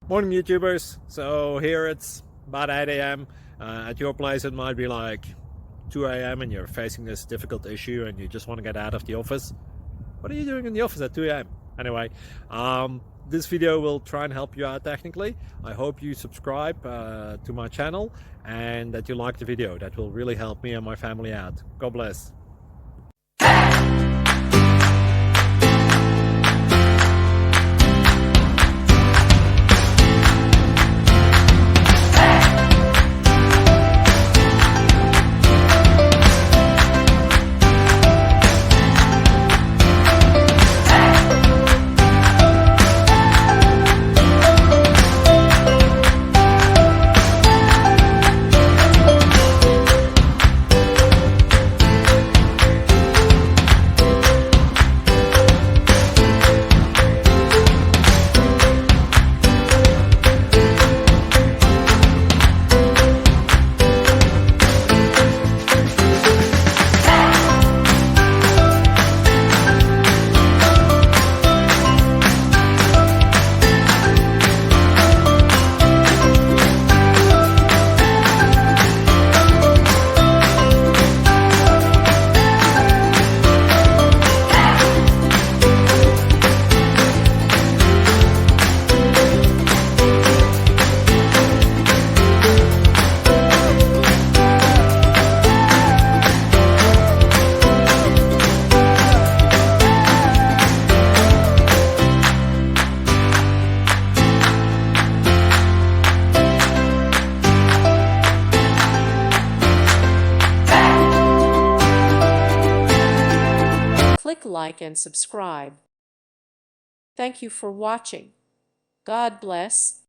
Morning YouTubers. So here it's about 8 a.m. At your place it might be like 2 a.m. and you're facing this difficult issue and you just want to get out of the office. What are you doing in the office at 2 a.m.? Anyway, this video will try and help you out technically. I hope you subscribe to my channel and that you like the video. That will really help me and my family out. God bless. Click like and subscribe. Thank you for watching. God bless.